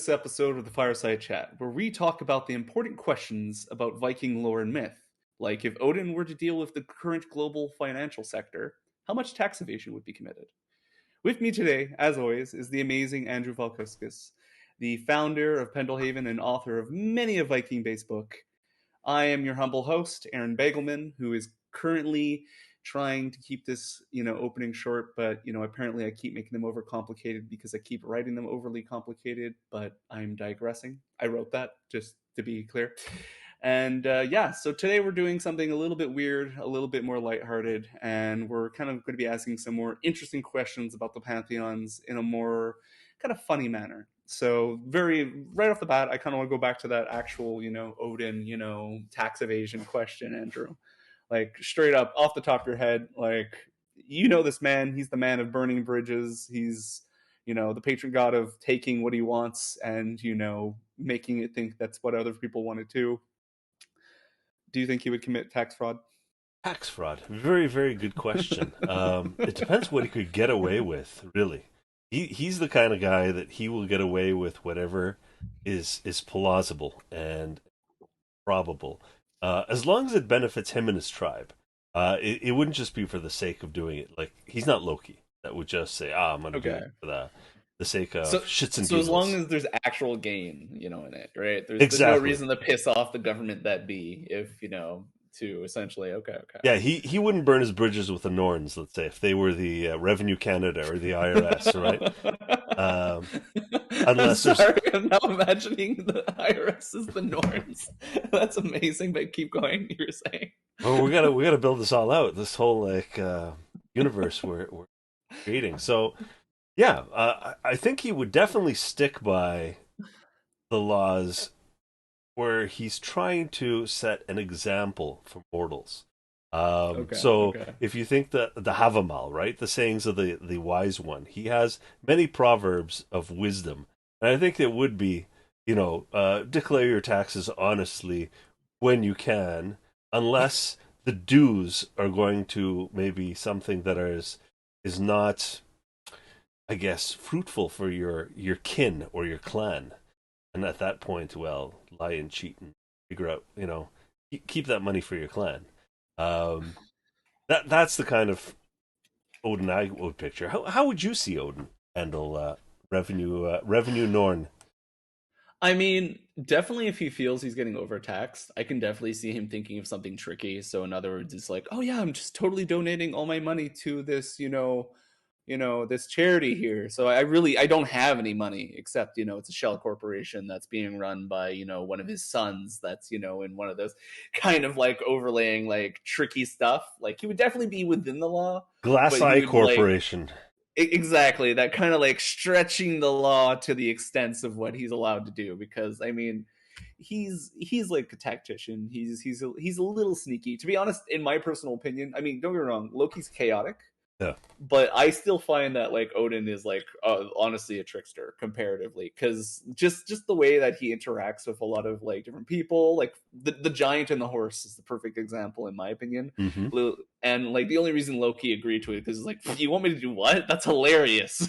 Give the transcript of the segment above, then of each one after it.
this episode of the Fireside Chat, where we talk about the important questions about Viking lore and myth. Like, if Odin were to deal with the current global financial sector, how much tax evasion would be committed? With me today, as always, is the amazing Andrew Valkuskas, the founder of Pendelhaven and author of many a Viking based book. I am your humble host, Aaron Bagelman, who is currently trying to keep this, opening short, but, apparently I keep making them overcomplicated because I keep writing them overly complicated, but I'm digressing. I wrote that, just to be clear. And so today we're doing something a little bit weird, a little bit more lighthearted, and we're kind of going to be asking some more interesting questions about the pantheons in a more kind of funny manner. So right off the bat, I kind of want to go back to that actual, Odin, tax evasion question, Andrew. Like straight up off the top of your head, like, this man, he's the man of burning bridges. He's, the patron god of taking what he wants and, making it think that's what other people want it to. Do you think he would commit tax fraud? Tax fraud. Very, very good question. It depends what he could get away with, really. He's the kind of guy that he will get away with whatever is plausible and probable, as long as it benefits him and his tribe. It wouldn't just be for the sake of doing it. Like, he's not Loki that would just say, I'm going to do it for the sake of So, shits and so as long giggles. as there's actual gain, in it, right? There's no Exactly. reason to piss off the government that be if, to essentially, okay. Yeah, he wouldn't burn his bridges with the Norns, let's say, if they were the Revenue Canada or the IRS, right? Um, I'm unless there's sorry, I'm now imagining the IRS as the Norns. That's amazing, but keep going, you were saying. well, we gotta build this all out, this whole universe we're creating. So yeah, I think he would definitely stick by the laws where he's trying to set an example for mortals. So Okay. if you think the Havamal, right, the sayings of the wise one, he has many proverbs of wisdom, and I think it would be, declare your taxes honestly when you can, unless the dues are going to maybe something that is not, I guess, fruitful for your kin or your clan. And at that point, well, lie and cheat and figure out, keep that money for your clan. Um, that's the kind of Odin I would picture. How would you see Odin handle revenue Norn? I mean, definitely if he feels he's getting overtaxed, I can definitely see him thinking of something tricky. So in other words, it's like, oh yeah, I'm just totally donating all my money to this, this charity here. So I don't have any money except, it's a shell corporation that's being run by, one of his sons that's, in one of those kind of like overlaying like tricky stuff. Like he would definitely be within the law, Glass but he Eye would like Corporation. exactly that kind of like stretching the law to the extents of what he's allowed to do, because I mean he's like a tactician. He's a little sneaky, to be honest. In my personal opinion, I mean, don't get me wrong, Loki's chaotic, Yeah. but I still find that like Odin is like honestly a trickster comparatively, because just the way that he interacts with a lot of like different people, like the giant and the horse is the perfect example in my opinion. Mm-hmm. And like the only reason Loki agreed to it because it's like, you want me to do what? That's hilarious.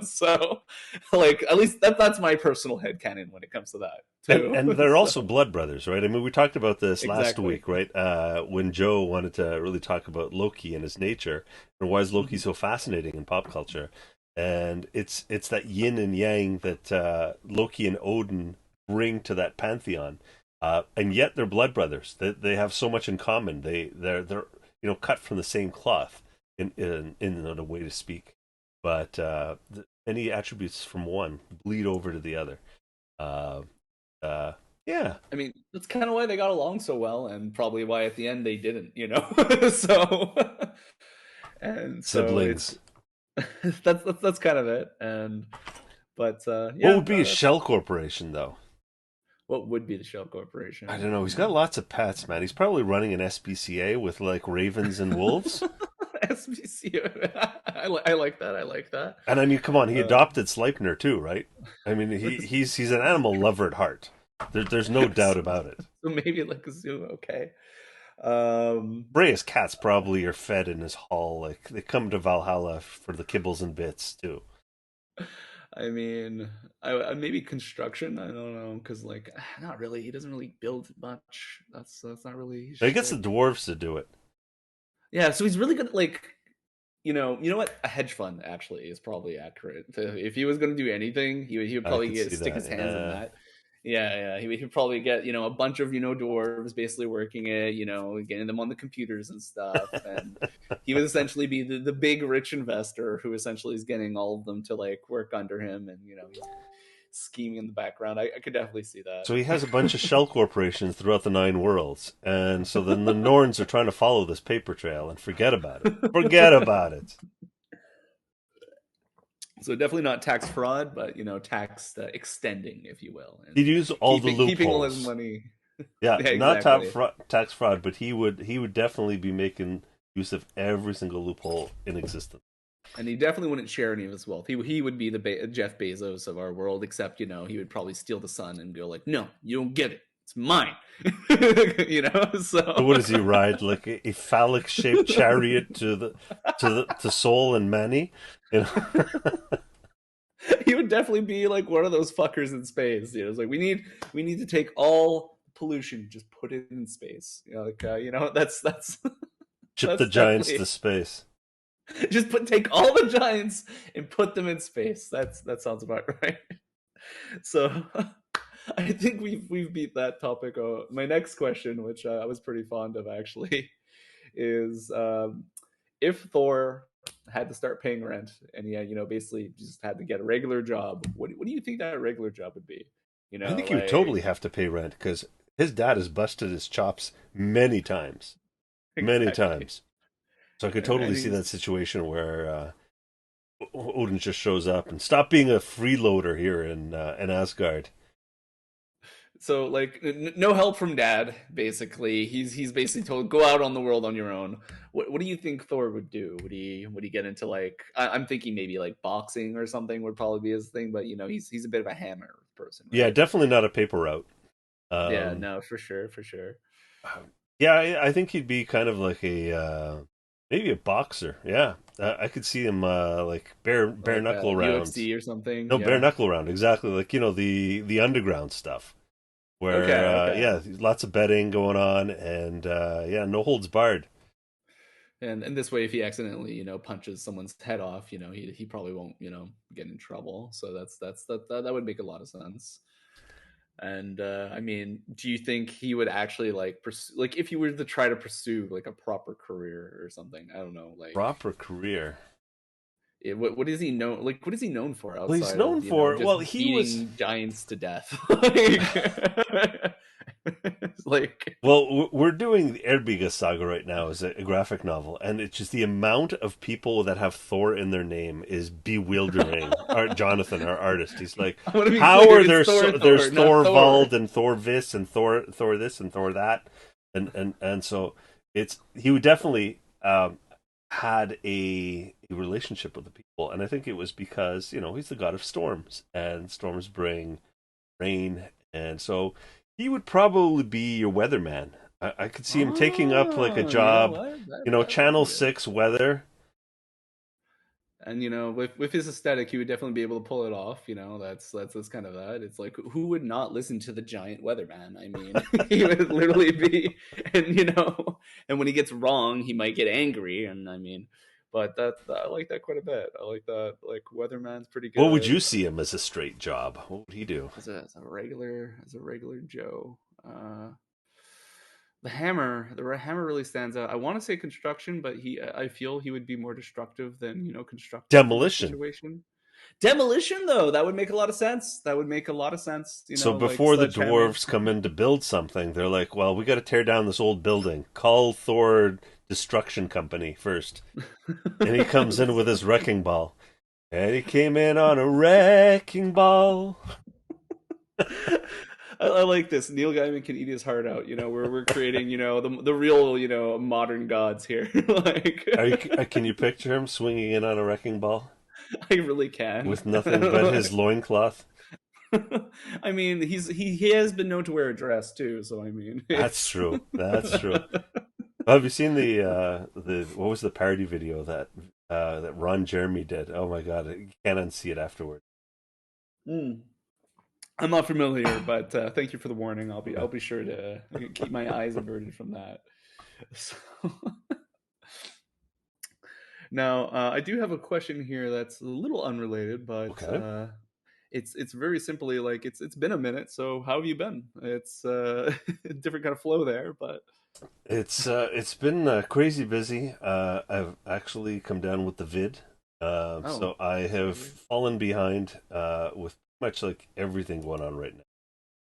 So like at least that's my personal headcanon when it comes to that too. And they're also So blood brothers, right? I mean, we talked about this last exactly. week, right? When Joe wanted to really talk about Loki and his nature, and why is Loki Mhm. so fascinating in pop culture? And it's that yin and yang that Loki and Odin bring to that pantheon, and yet they're blood brothers. They have so much in common. They're cut from the same cloth in a way to speak, but any attributes from one bleed over to the other. Uh, uh, yeah, I mean, that's kind of why they got along so well, and probably why at the end they didn't, so and so it's siblings. that's kind of it. And but What yeah, would be no, a that's shell corporation, though? what would be the Shell I Corporation. don't know. He's got lots of pets, man. He's probably running an SPCA with like ravens and wolves. SBC. I like that. I like that. And I mean, come on, he Uh, adopted Sleipnir too, right? I mean, he's an animal lover at heart. There's no doubt so about it. maybe like a zoo. Okay. Um, Freya's cats probably are fed in his hall. Like they come to Valhalla for the kibbles and bits too. I mean, maybe construction. I don't know, because like, not really. He doesn't really build much. That's not really his I guess the shtick. dwarves to do it. Yeah, so he's really good at like, you know what? A hedge fund actually is probably accurate. If he was going to do anything, he would I probably could see stick that. his hands in Yeah. that. Yeah, yeah. He'd probably get a bunch of dwarves basically working it, getting them on the computers and stuff, and he would essentially be the big rich investor who essentially is getting all of them to like work under him, and he's scheming in the background. I could definitely see So he has a bunch of shell corporations throughout the nine worlds, and so then the Norns are trying to follow this paper trail and forget about it. Forget that. about it. So definitely not tax fraud, but tax extending, if you will, and He'd use all the keeping all his loopholes. money. Yeah, Yeah, not exactly. tax fraud, but he would definitely be making use of every single loophole in existence. And he definitely wouldn't share any of his wealth. He would be the Jeff Bezos of our world, except he would probably steal the sun and go like, "No, you don't get it. It's mine." So what So does he ride like a phallic shaped chariot to Seoul and Manny? You know? he would definitely be like one of those fuckers in space. It's like we need to take all pollution, just put it in space. Like that's Ship the that's giants definitely to space. just take all the giants and put them in space. That sounds about right. So I think we've beat that topic. My next question, which I was pretty fond of actually, is if Thor had to start paying rent and basically just had to get a regular job, what do you think that regular job would be? I think he would totally Like have to pay rent because his dad has busted his chops many times, many exactly, times. So I could and totally see that he's situation where Odin just shows up and stop being a freeloader here in Asgard. so like no help from dad. Basically, he's basically told go out on the world on your own. What do you think Thor would do? Would he get into like I'm thinking maybe like boxing or something would probably be his thing, but he's a bit of a hammer person, Yeah, right? definitely not a paper route. Yeah, Um, no, for sure, for sure. yeah, I think he'd be kind of like a maybe a boxer. Yeah, I could see him like bare Like knuckle rounds. UFC or something. No, bare Yeah. knuckle round, exactly like the underground stuff where Okay, okay. yeah, lots of betting going on and yeah, no holds barred. And this way, if he accidentally punches someone's head off, he probably won't get in trouble. So that would make a lot of sense. And I mean, do you think he would actually like pursue, like if you were to try to pursue like a proper career or something? I don't know, like Proper career. what is he known like? What is he known for Well, he's outside known of for just well, he was beating giants to death? Like, like well. We're doing the Erbiga saga right now as a graphic novel, and it's just the amount of people that have Thor in their name is bewildering. Art Jonathan, our artist, he's like, I want to be how clear, are it's there Thor, there's Thor, not Thor. Thorvald and Thor this and Thor this and Thor that, and so it's he would definitely had a relationship with the people, and I think it was because he's the god of storms, and storms bring rain, and so he would probably be your weatherman. I could see him taking up like a Oh, you know job, what? That would Channel be good. 6 weather. And with his aesthetic, he would definitely be able to pull it off. That's kind of that. It's like who would not listen to the giant weatherman? I mean, he would literally be, and and when he gets wrong, he might get angry. And I mean, but I like that quite a bit. I like that. Like weatherman's pretty What would you good. see him as a straight job? What would he do? As a regular Joe. The hammer really stands out. I want to say construction, but I feel he would be more destructive than constructive in this Demolition. situation. Demolition, though, that would make a lot of sense. That would make a lot of sense. So Like before the sledgehammer. dwarves come in to build something, they're like, "Well, we got to tear down this old building. Call Thor Destruction Company first." And he comes in with his wrecking ball. And he came in on a wrecking ball. I like this. Neil Gaiman can eat his heart out. We're creating the real modern gods here. Like Can you picture him swinging in on a wrecking ball I really can. with nothing but his loincloth? I mean, he has been known to wear a dress too, so I mean, That's it's true. That's true. Have you seen the what was the parody video that Ron Jeremy did? Oh my god, you can't unsee it afterward. Mm. I'm not familiar, but thank you for the warning. Okay. I'll be sure to keep my eyes averted from that. So, now, I do have a question here that's a little unrelated, but Okay. it's very simply like it's been a minute. So how have you been? It's a different kind of flow there, but It's been crazy busy. I've actually come down with the vid, oh, so I sorry have to hear. fallen behind with much like everything going on right now.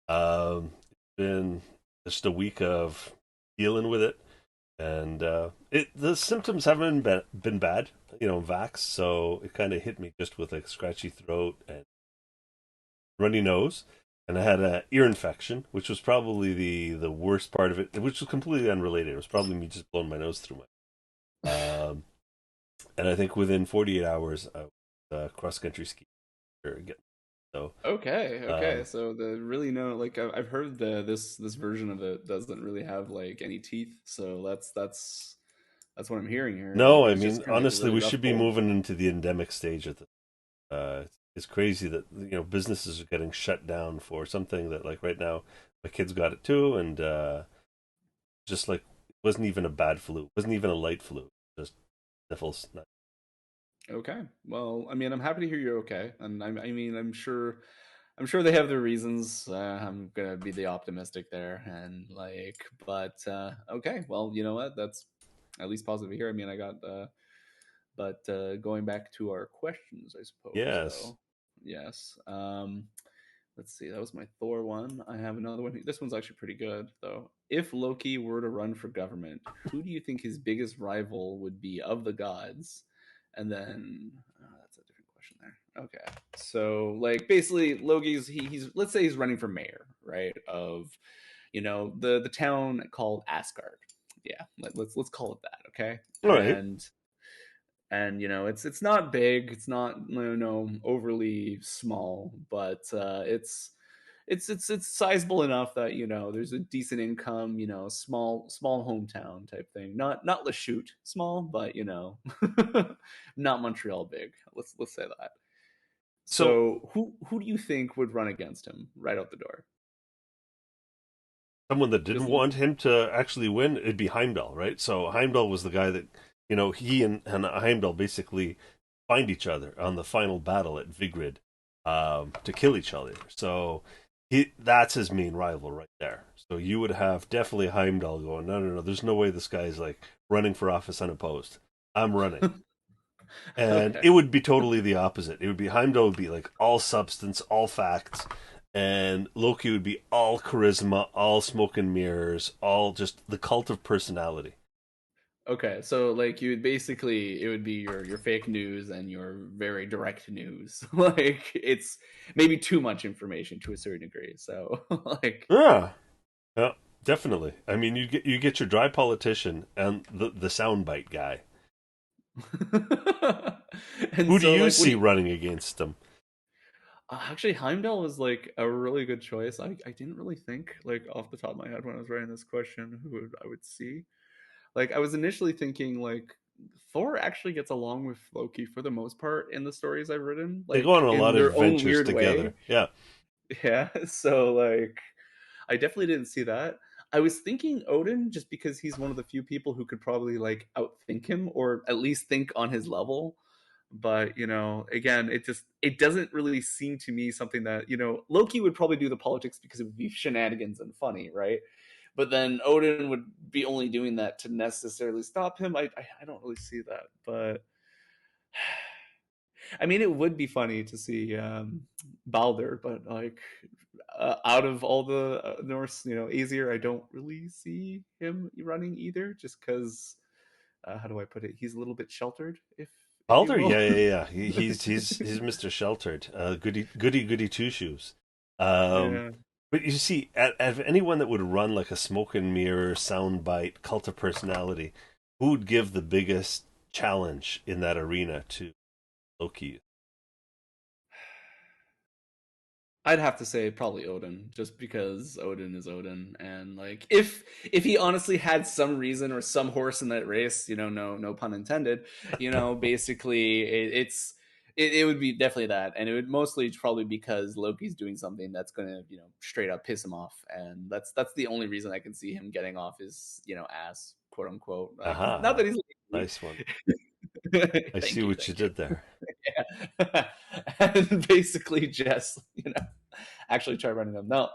It's been just a week of dealing with it, and it the symptoms haven't been bad, vax. So it kind of hit me just with like scratchy throat and runny nose, and I had an ear infection, which was probably the worst part of it, which was completely unrelated. It was probably me just blowing my nose through my. And I think within 48 hours, I was cross country ski again. So, Okay, okay. um, So the really no like I've heard this version of it doesn't really have like any teeth. So that's what I'm hearing here. Like no, it I was just mean kind of like a honestly, really we rough should be cold. moving into the endemic stage of the. It's crazy that businesses are getting shut down for something that like right now my kids got it too, and just like it wasn't even a bad flu, it wasn't even a light flu, just sniffles. Okay. Well, I mean, I'm happy to hear you're okay, and I mean, I'm sure they have their reasons. I'm gonna be the optimistic there, and like, but okay. Well, you know what? That's at least positive here. I mean, I got but going back to our questions, I suppose, Yes. though. Yes. Let's see. That was my Thor one. I have another one. This one's actually pretty good, though. If Loki were to run for government, who do you think his biggest rival would be of the gods? And then that's a different question there. Okay. So, like, basically, Loki's he's let's say he's running for mayor, right? Of the town called Asgard. Yeah, let's call it that. Okay. All right. And it's not big, it's not overly small, but it's sizable enough that there's a decent income, small hometown type thing, not Lachute small, but not Montreal big, let's say that. So So who do you think would run against him right out the door? someone that didn't Just want him to actually win, it'd be Heimdall, right? So Heimdall was the guy that, he and Heimdall basically find each other on the final battle at Vigrid, to kill each other. So that's his main rival right there. So you would have definitely Heimdall going, no, no, no, there's no way this guy's like running for office unopposed. I'm running. And okay. it would be totally the opposite. It would be Heimdall would be like all substance, all facts, and Loki would be all charisma, all smoke and mirrors, all just the cult of personality. Okay, so like you would basically it would be your fake news and your very direct news. Like it's maybe too much information to a certain degree. So like Yeah, yeah, definitely. I mean, you get your dry politician and the soundbite guy. and Who do so you like what do see you running against him? actually Heimdall was like a really good choice. I didn't really think like off the top of my head when I was writing this question I would see. Like I was initially thinking like Thor actually gets along with Loki for the most part in the stories I've written, They go on like a in lot of their own adventures weird together. way. Yeah, Yeah, so like I definitely didn't see that. I was thinking Odin just because he's one of the few people who could probably like outthink him or at least think on his level. But, again, it doesn't really seem to me something that, Loki would probably do the politics because it would be shenanigans and funny, right? But then Odin would be only doing that to necessarily stop him. I don't really see that. But I mean, it would be funny to see Balder, but like out of all the Norse, Aesir, I don't really see him running either, just because how do I put it? He's a little bit sheltered, if you Calder. will. Yeah, yeah, yeah. He's Mr. Sheltered. Goody, goody, goody two shoes. Um, Yeah. but you see, at anyone that would run like a smoke and mirror soundbite cult of personality, who would give the biggest challenge in that arena to Loki? I'd have to say probably Odin, just because Odin is Odin, and like if he honestly had some reason or some horse in that race, no pun intended, basically it's it would be definitely that, and it would mostly probably because Loki's doing something that's going to straight up piss him off, and that's the only reason I can see him getting off his ass, quote unquote. Like not Aha, that he's nice one. I see what you thank you. did there. Yeah. And basically just actually try running them now.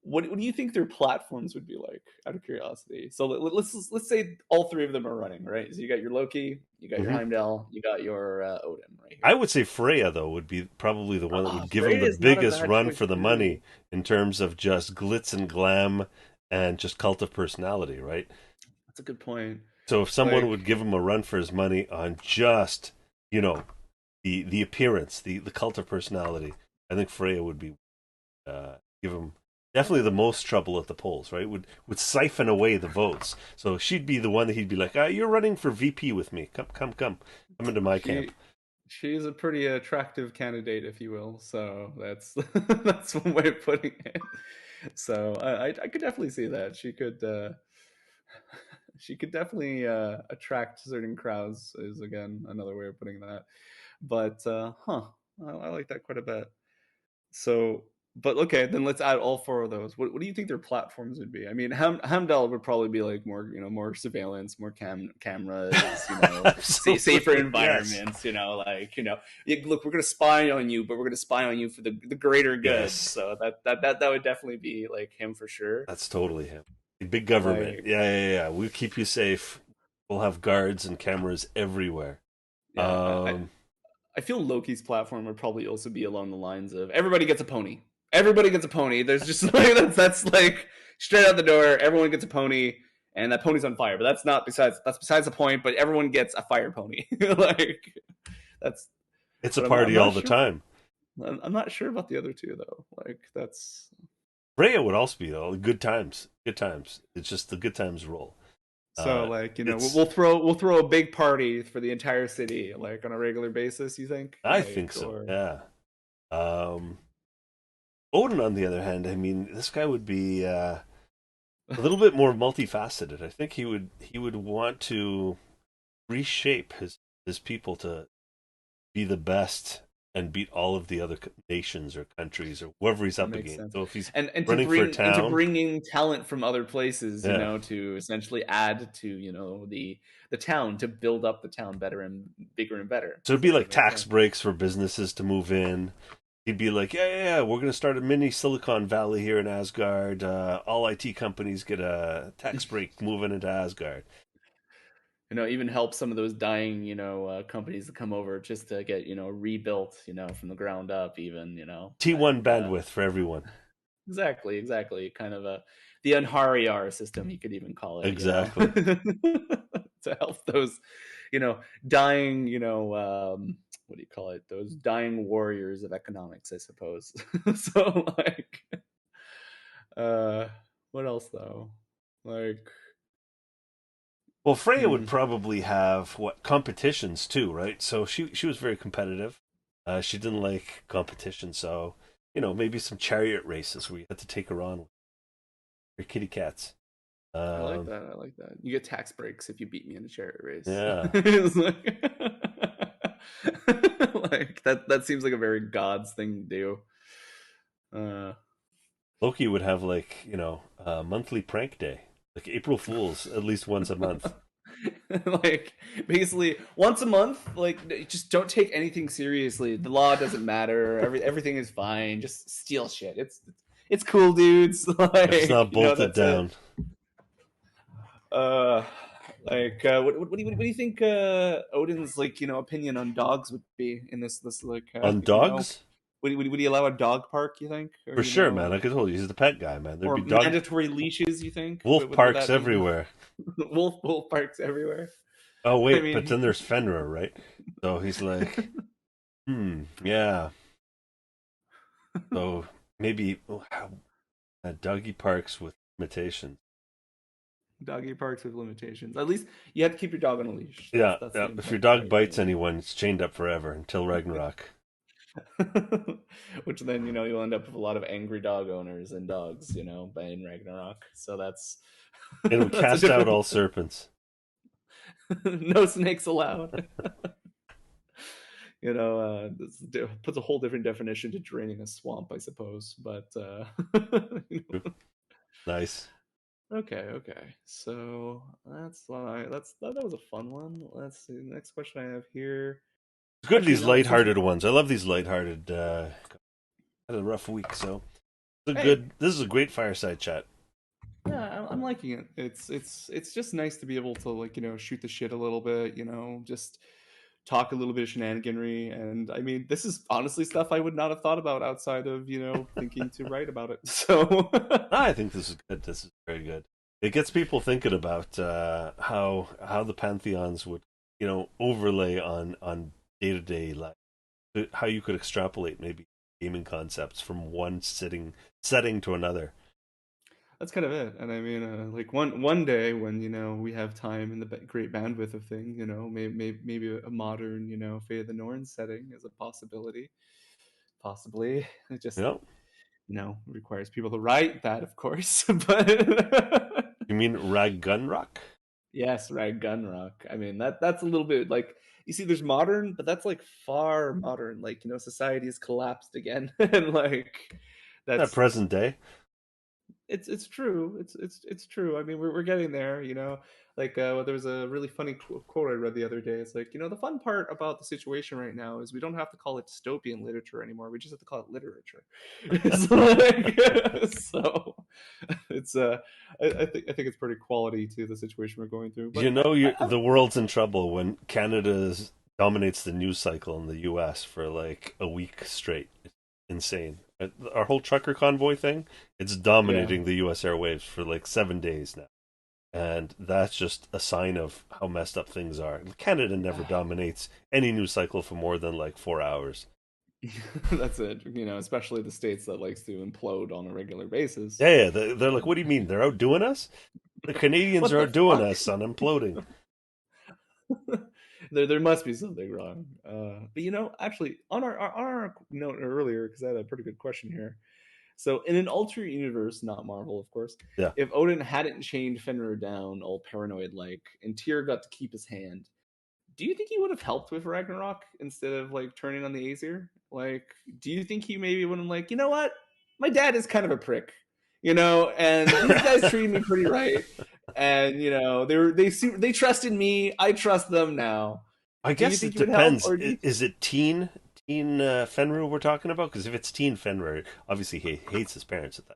What do you think their platforms would be like, out of curiosity? So let's say all three of them are running, right? So you got your Loki, you got your Hmm. Heimdall, you got your Odin right I here. would say Freya though would be probably the one that would give him Frey the is not a biggest bad run choice for the too. money in terms of just glitz and glam and just cult of personality, right? That's a good point. So if someone Like, would give him a run for his money on just, you know, the appearance, the cult of personality, I think Freya would be give him definitely the most trouble at the polls, right? Would siphon away the votes. So she'd be the one that he'd be like, "You're running for VP with me. Come into my camp." she she's a pretty attractive candidate, if you will. So that's that's one way of putting it. So I could definitely see that she could she could definitely attract certain crowds. Is again another way of putting that. But I like that quite a bit. So, but okay, then let's add all four of those. What do you think their platforms would be? I mean, Hamdall would probably be like more, more surveillance, more cameras, safer Absolutely, yes, environments, like, look, we're going to spy on you, but we're going to spy on you for the greater good. yes. So that would definitely be like him for sure. That's totally him. Big government. Like, Yeah. We'll keep you safe. We'll have guards and cameras everywhere. yeah, Um, I feel Loki's platform would probably also be along the lines of everybody gets a pony. Everybody gets a pony. There's just like that's like straight out the door. Everyone gets a pony, and that pony's on fire. But that's besides the point. But everyone gets a fire pony. Like that's. it's a But I'm party all not the sure. time. I'm not sure about the other two though. Like that's. Freya would also be though. Good times. Good times. It's just the good times roll. So Uh, like it's. we'll throw a big party for the entire city like on a regular basis. You think I think like so. or Yeah. Um, Odin, on the other hand, I mean, this guy would be a little bit more multifaceted. I think he would want to reshape his people to be the best and beat all of the other nations or countries or whoever he's that up makes against. sense. So if he's And to running for a bring town, in talent from other places, yeah. to essentially add to, the town to build up the town better and bigger and better. So it'd be So like that makes tax sense. breaks for businesses to move in. He'd be like, yeah, we're going to start a mini Silicon Valley here in Asgard. All IT companies get a tax break moving into Asgard. Even help some of those dying, companies to come over just to get, rebuilt, from the ground up, even, like T1 bandwidth for everyone. exactly, kind of the Anhariar system, you could even call it, Exactly. to help those, dying, what do you call it? Those dying warriors of economics, I suppose. So like, uh, what else though? Like, Well, Freya would hmm, probably have what competitions too, right? So she was very competitive. She didn't like competition, so maybe some chariot races where you had to take her on with your kitty cats. I like Um, that. I like that. You get tax breaks if you beat me in a chariot race. yeah, It's like, like that seems like a very God's thing to do. Uh, Loki would have like a monthly prank day, like April Fools, at least once a month. like basically once a month, like just don't take anything seriously. The law doesn't matter. Everything is fine. Just steal shit. It's cool, dudes. If it's Like not bolted that's it. down Uh, like what do you think Odin's like opinion on dogs would be in this like on dogs, would he allow a dog park, you think, or for sure, man. I could told you he's the pet guy, man. There'd or be dog mandatory leaches, you think, wolf would parks that be everywhere. wolf parks everywhere? Oh I wait, but mean, then there's Fenrir, right? So he's like, yeah. So maybe doggy parks with limitations. doggy parks with limitations. At least you have to keep your dog on a leash. That's Yeah, that's yeah. the If your important dog part, bites anyone, it's chained up forever until Ragnarok. Which then you'll end up with a lot of angry dog owners and dogs, in Ragnarok. So that's It'll that's a cast out different. all serpents. No snakes allowed. puts a whole different definition to draining a swamp, I suppose. But you know. Nice. Okay, okay. So that was a fun one. Let's see. The next question I have here. It's good, Actually, these no. Since lighthearted ones. I love these lighthearted. Had a rough week, so it's a hey, good. This is a great fireside chat. yeah, I'm liking it. It's just nice to be able to shoot the shit a little bit. Just talk a little bit of shenaniganry. And I mean, this is honestly stuff I would not have thought about outside of thinking to write about it. So I think this is good. This is very good. It gets people thinking about how the pantheons would, overlay on day to day life. How you could extrapolate maybe gaming concepts from one setting to another. that's kind of it. And I mean, like one day when we have time and the great bandwidth of things, maybe a modern Fate of the Norns setting is a possibility. Possibly, it just You know, requires people to write that, of course. But you mean Rag Gun Rock? yes, right, Gunrock. I mean that's a little bit like you see. There's modern, but that's like far modern. Like society has collapsed again, and like That that's present day. it's true. It's true. I mean, we're getting there. Like there was a really funny quote I read the other day. It's like the fun part about the situation right now is we don't have to call it dystopian literature anymore. We just have to call it literature. It's like so. It's I think it's pretty quality to the situation we're going through. But The world's in trouble when Canada dominates the news cycle in the U.S. for like a week straight. It's insane. Our whole trucker convoy thing, it's yeah. dominating the U.S. airwaves for like 7 days now. And that's just a sign of how messed up things are. Canada never dominates any news cycle for more than like 4 hours. That's it. Especially the states that likes to implode on a regular basis. Yeah, they're like, what do you mean? They're outdoing us? The Canadians What are the outdoing fuck? us on imploding. There must be something wrong. But actually, on our note earlier, because I had a pretty good question here. So, in an alternate universe, not Marvel, of course, Yeah. if Odin hadn't chained Fenrir down, all paranoid like, and Tyr got to keep his hand, do you think he would have helped with Ragnarok instead of like turning on the Aesir? Like, do you think he maybe would have like, what? My dad is kind of a prick, and these guys treated me pretty right, and they trusted me. I trust them now. I Do you guess think it he would help, depends. or do you? Is it teen Fenrir we're talking about? Because if it's teen Fenrir, obviously he hates his parents at that.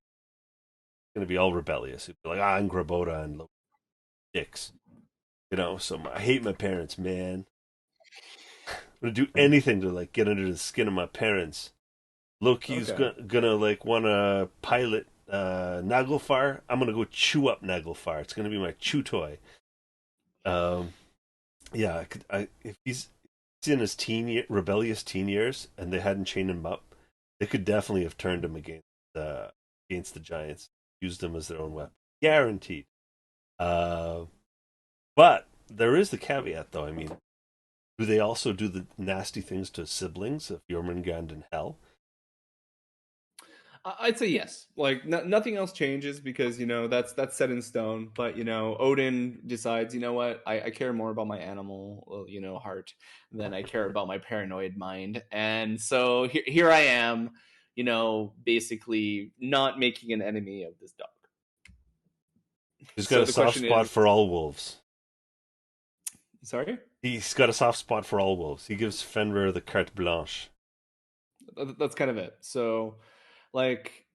He's going to be all rebellious. He'd be like, I'm Grabota and dicks. So I hate my parents, man. I'm going to do anything to like get under the skin of my parents. Loki's Okay. gonna like want to pilot Naglfar. I'm gonna go chew up Naglfar. It's gonna be my chew toy. Um, yeah, if he's in his rebellious teen years, and they hadn't chained him up, they could definitely have turned him against the giants, used him as their own weapon, guaranteed. Uh, but there is the caveat, though. I mean, do they also do the nasty things to siblings of Jormungand and Hel? I'd say yes. Like nothing else changes because that's set in stone. But Odin decides, what, I care more about my animal, heart than I care about my paranoid mind, and so here I am, basically not making an enemy of this dog. He's got So a the soft question spot is, for all wolves. sorry, He's got a soft spot for all wolves. He gives Fenrir the carte blanche. that's kind of it. So, like,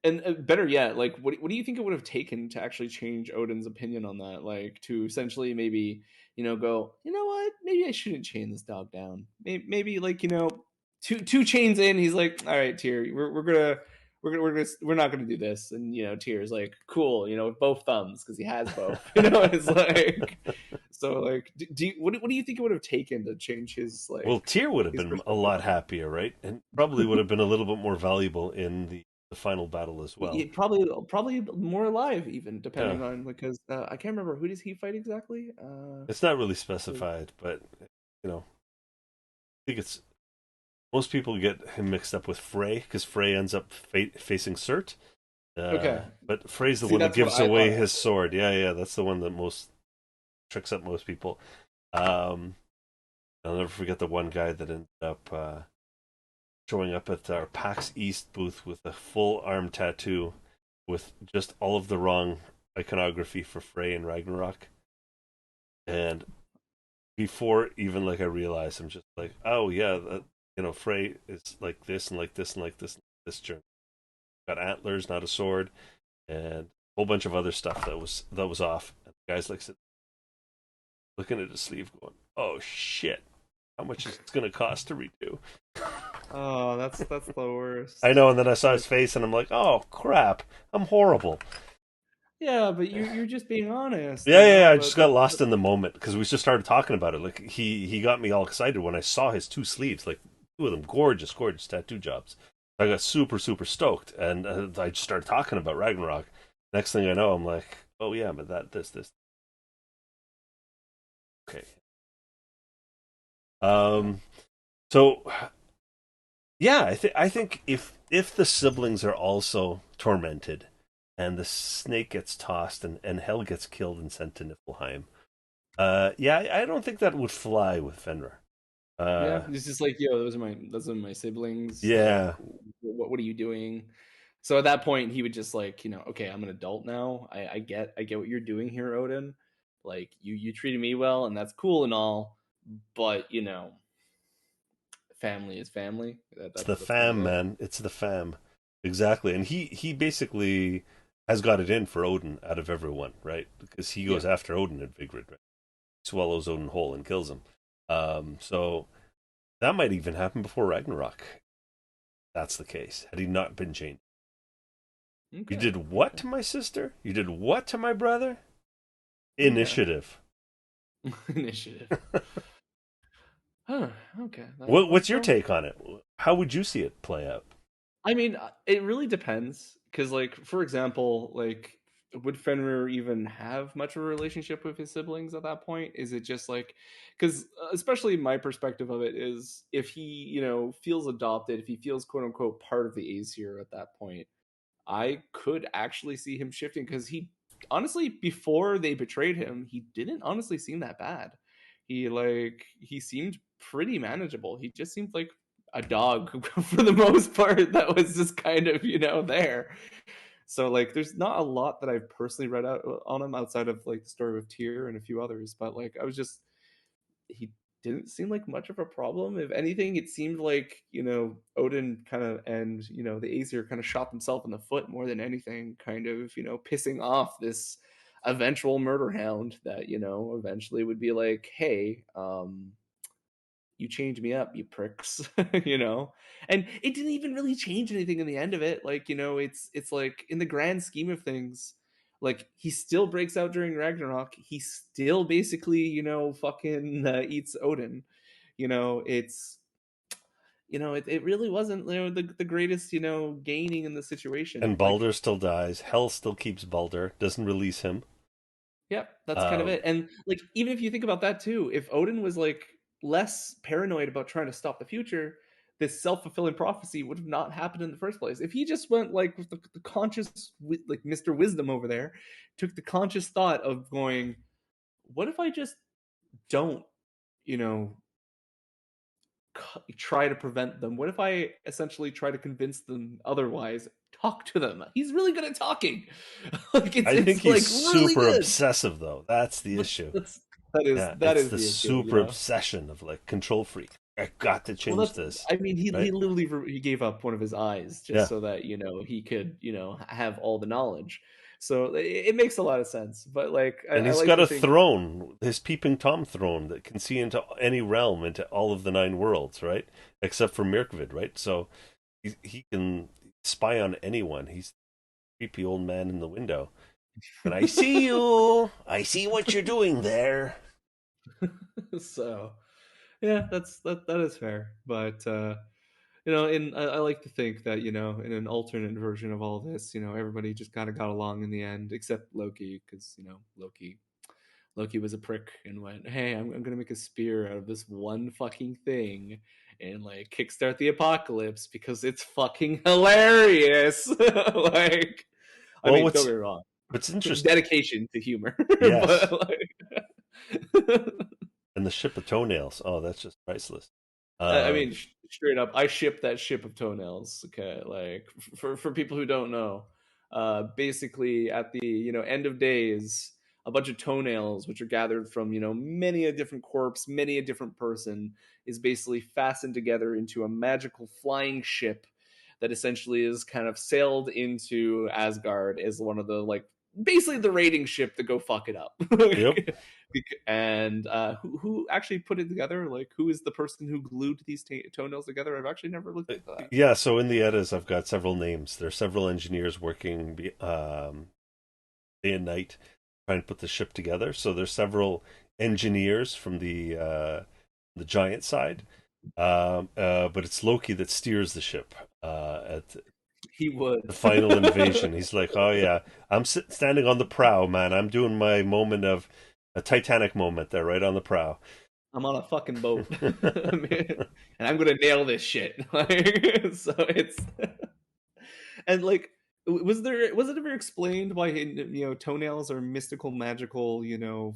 and better yet, like, what do you think it would have taken to actually change Odin's opinion on that? Like, to essentially maybe, go, what? Maybe I shouldn't chain this dog down. Maybe like, two chains in, he's like, all right, Tyr, we're not gonna do this. And Tyr's like, cool, with both thumbs because he has both. It's like, so like, what do you think it would have taken to change his Well, like Tyr would have his been a perspective lot on it? happier, right? And probably would have been a little bit more valuable in the final battle as well. Probably more alive even Yeah, depending on because I can't remember who does he fight exactly. it's not really specified, but I think it's most people get him mixed up with Frey because Frey ends up facing Surt. Okay, But Frey's the see one that that's what gives I away thought. his sword. Yeah, yeah, that's the one that most tricks up most people. Um, I'll never forget the one guy that ended up showing up at our PAX East booth with a full arm tattoo with just all of the wrong iconography for Frey and Ragnarok. And before even like I realized, I'm just like, oh yeah, Frey is like this and like this and like this and this journey. Got antlers, not a sword, and a whole bunch of other stuff that was off. And the guy's like looking at his sleeve, going, "Oh shit, how much is it going to cost to redo?" Oh, that's the I worst. know, and then I saw But his face, and I'm like, "Oh crap, I'm horrible." yeah, but you're just being honest, Yeah, you yeah, yeah. know. I just got lost in the moment because we just started talking about it. Like he got me all excited when I saw his two sleeves, like two of them, gorgeous, gorgeous tattoo jobs. I got super, super stoked, and I just started talking about Ragnarok. Next thing I know, I'm like, "Oh yeah, but this." Okay. Um. So yeah, I think if the siblings are also tormented, and the snake gets tossed, and Hel gets killed and sent to Niflheim, yeah, I don't think that would fly with Fenrir. Yeah, Uh, it's just like, yo, those are my siblings. Like, yeah, what are you doing? So at that point, he would just like, okay, I'm an adult now. I get what you're doing here, Odin. Like, you treated me well, and that's cool and all, but family is family. it's the That's kind of fam, it. man. It's the fam, exactly. And he basically has got it in for Odin out of everyone, right? Because he Yeah. goes after Odin at Vigrid, right? Swallows Odin whole and kills him. So that might even happen before Ragnarok. That's the case. Had he not been changed. You Okay. did what Okay. to my sister? You did what to my brother? Okay. Initiative. Initiative. Huh. Okay. What's your Well, take on it? How would you see it play out? I mean, it really depends. Because, like, for example, like, would Fenrir even have much of a relationship with his siblings at that point? Is it just like, because especially my perspective of it is, if he, feels adopted, if he feels quote unquote part of the Aesir at that point, I could actually see him shifting, because he honestly, before they betrayed him, he didn't honestly seem that bad. He seemed pretty manageable. He just seemed like a dog for the most part, that was just kind of, there. So like there's not a lot that I've personally read out on him outside of like the story of Tyr and a few others, but like I was just he didn't seem like much of a problem. If anything, it seemed like, Odin kind of, and the Aesir kind of shot themselves in the foot more than anything, kind of, pissing off this eventual murder hound that, eventually would be like, hey, you changed me up, you pricks. you know and it didn't even really change anything in the end of it. Like, it's like, in the grand scheme of things, like, he still breaks out during Ragnarok. He still basically, fucking eats Odin. It's it really wasn't, the greatest, gaining in the situation. And Like, Balder still dies. Hel still keeps Balder. Doesn't release him. yep, that's kind of Um, it. And like, even if you think about that too, if Odin was like less paranoid about trying to stop the future, this self-fulfilling prophecy would have not happened in the first place. If he just went like with the conscious, like Mr. Wisdom over there, took the conscious thought of going, what if I just don't, you know, try to prevent them? What if I essentially try to convince them otherwise? Talk to them. He's really good at talking. Like, I think it's he's like really super good. obsessive, though. That's the But issue. that is Yeah, that it's is the the issue, super obsession of like control freak. I got to Well, change this, I mean, he right? literally he gave up one of his eyes just Yeah, so that, he could, have all the knowledge. So it makes a lot of sense. But like, and I he's like got to a think, throne, his peeping tom throne that can see into any realm, into all of the nine worlds, right? Except for Mirkvid, right? So he can spy on anyone. He's the creepy old man in the window. And I see you. I see what you're doing there. so yeah, that is fair. But I like to think that, in an alternate version of all this, everybody just kind of got along in the end, except Loki, because Loki was a prick and went, "Hey, I'm gonna make a spear out of this one fucking thing, and like kickstart the apocalypse because it's fucking hilarious." Like, I Well, mean, don't what's get me wrong, what's interesting? dedication to humor, Yes, but like, And the ship of toenails. Oh, that's just priceless. I Um, mean, straight up, I ship that ship of toenails. Okay, like for people who don't know, basically at the end of days, a bunch of toenails, which are gathered from many a different corpse, many a different person, is basically fastened together into a magical flying ship that essentially is kind of sailed into Asgard as one of the basically the raiding ship to go fuck it up. yep. And who actually put it together? Like, who is the person who glued these toenails together? I've actually never looked into that. Yeah, so in the eddas, I've got several names. There's several engineers working day and night trying to put the ship together. So there's several engineers from the giant side, but it's Loki that steers the ship at He the would. final invasion. He's like, "Oh yeah, I'm standing on the prow, man. I'm doing my moment of a Titanic moment there, right on the prow." I'm on a fucking boat, and I'm gonna nail this shit. Like, so it's and like, was it ever explained why toenails are mystical, magical,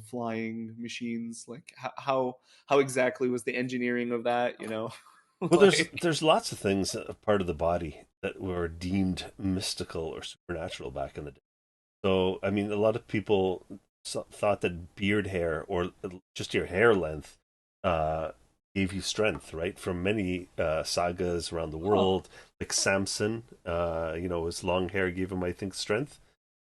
flying machines? Like, how exactly was the engineering of that? Well, there's Like, there's lots of things part of the body that were deemed mystical or supernatural back in the day. So, I mean, a lot of people thought that beard hair or just your hair length uh, gave you strength, right? From many sagas around the huh. world, like Samson, his long hair gave him, I think, strength.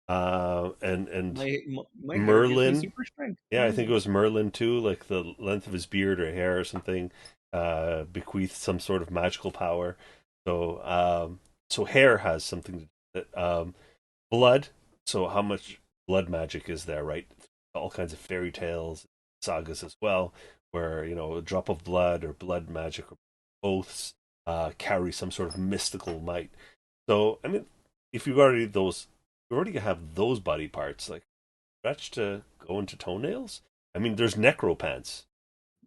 And My hair gives me Merlin, super strength. yeah, I think it was Merlin too, like the length of his beard or hair or something, bequeathed some sort of magical power. So hair has something to do with it. Blood. So how much blood magic is there, right? All kinds of fairy tales, sagas as well, where a drop of blood or blood magic or oaths carry some sort of mystical might. So I mean, if you already have those body parts, like stretch to go into toenails. I mean, there's necropants.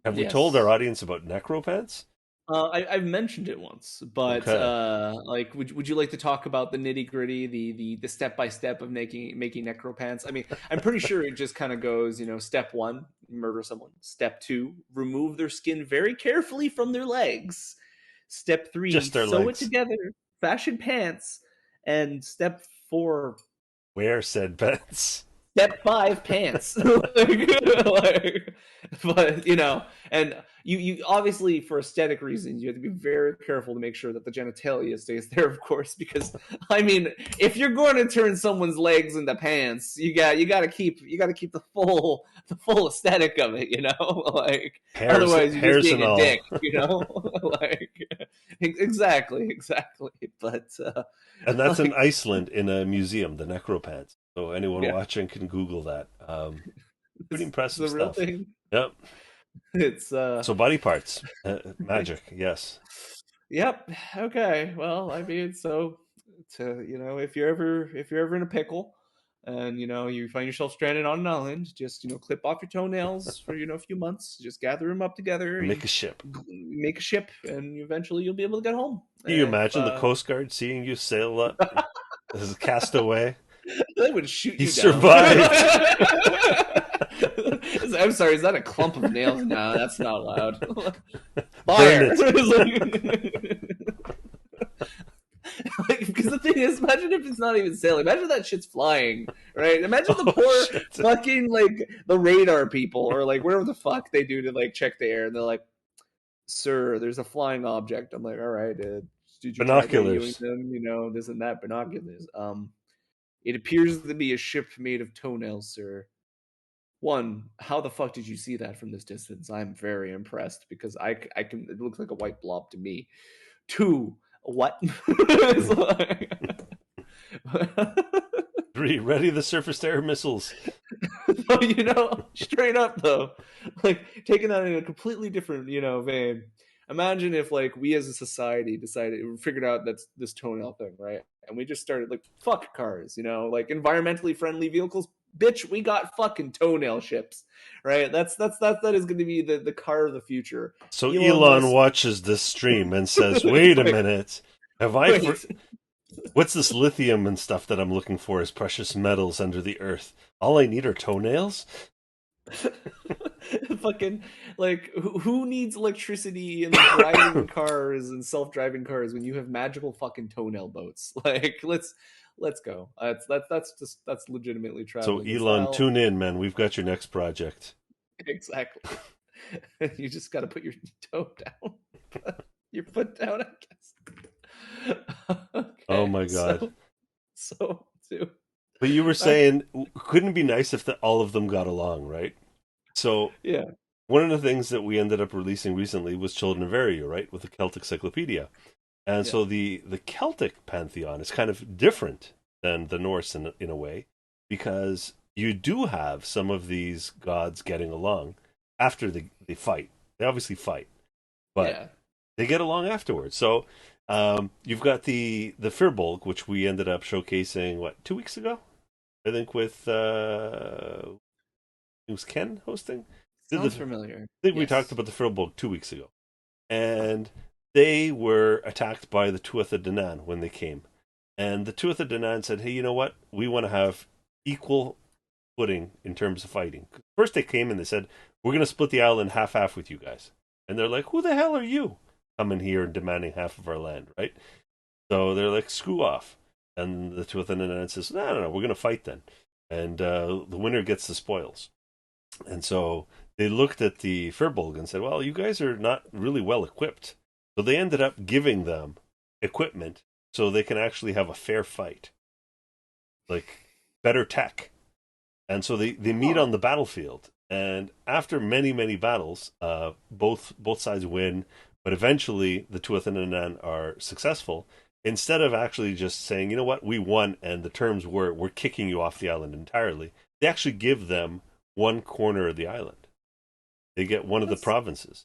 Have we told our Yes. audience about necropants? I've mentioned it once, but Okay, like, would you like to talk about the nitty gritty, the step by step of making necropants? I mean, I'm pretty sure it just kind of goes, step one, murder someone. Step two, remove their skin very carefully from their legs. Step three, just their sew it legs. together, fashion pants, and step four, Wear said pants. step five, pants. Like, but and you obviously, for aesthetic reasons, you have to be very careful to make sure that the genitalia stays there, of course, because I mean, if you're going to turn someone's legs into pants, you got to keep the full aesthetic of it, like, hairs, otherwise you're just hairs being and a dick, all. like, exactly, but And that's in like, Iceland in a museum, the necropants. So anyone yeah, watching can Google that. Pretty it's impressive a real stuff. thing. Yep. It's So body parts, magic. Yes. Yep. Okay. Well, I mean, so to if you're ever in a pickle, and you find yourself stranded on an island, just clip off your toenails for a few months, just gather them up together, Make a ship. make a ship, and eventually you'll be able to get home. Can you If imagine the Coast Guard seeing you sail up as a castaway? they would shoot He you down. survived. I'm sorry, is that a clump of nails? No, that's not allowed. Burn Fire. it. Like, because the thing is, imagine if it's not even sailing. Imagine that shit's flying, right? Imagine the Oh poor shit. fucking, like, the radar people, or like whatever the fuck they do to like check the air, and they're like, "Sir, there's a flying object." I'm like, "All right, did you try radioing Binoculars. them? This and that, binoculars. It appears to be a ship made of toenails, sir. One, how the fuck did you see that from this distance? I'm very impressed because I can. It looks like a white blob to me. Two, what?" It's like- 3, ready the surface to air missiles. So, straight up though, like, taking that in a completely different, vein. Imagine if, like, we as a society decided, figured out that's this toenail thing, right? And we just started, like, fuck cars, like environmentally friendly vehicles. Bitch, we got fucking toenail ships, right? That is going to be the car of the future. So Elon Elon Musk, watches this stream and says, "Wait a like, minute. Have I wait, What's this lithium and stuff that I'm looking for as precious metals under the earth? All I need are toenails?" Fucking like who needs electricity and driving cars and self-driving cars when you have magical fucking toenail boats? Like let's go. That's legitimately So traveling in Elon, style. tune in, man. We've got your next project. Exactly. You just got to put your toe down, your foot down, I guess. Oh Okay, my God. so too But you were back. saying, couldn't it be nice if all of them got along, right? So Yeah, one of the things that we ended up releasing recently was Children of Aeria, right, with the Celtic Cyclopedia. And yeah, so the Celtic pantheon is kind of different than the Norse in a way, because you do have some of these gods getting along after they fight. They obviously fight, but yeah, they get along afterwards. So you've got the Firbolg, which we ended up showcasing what 2 weeks ago, I think, with it was Ken hosting. I sounds familiar. think we talked Yes. about the Firbolg 2 weeks ago, and they were attacked by the Tuatha De Danann when they came. And the Tuatha De Danann said, "Hey, you know what? We want to have equal footing in terms of fighting." First, they came and they said, "We're going to split the island half-half with you guys." And they're like, "Who the hell are you coming here and demanding half of our land?" Right? So they're like, "Screw off." And the Tuatha De Danann says, "No, no, no. We're going to fight then, and the winner gets the spoils." And so they looked at the Firbolg and said, "Well, you guys are not really well equipped." So they ended up giving them equipment so they can actually have a fair fight, like better tech. And so they meet Huh. on the battlefield. And after many, many battles, both sides win, but eventually the Tuatha De Danann are successful. Instead of actually just saying, "You know what, we won," and the terms were, "We're kicking you off the island entirely," they actually give them one corner of the island. They get one of the That's provinces.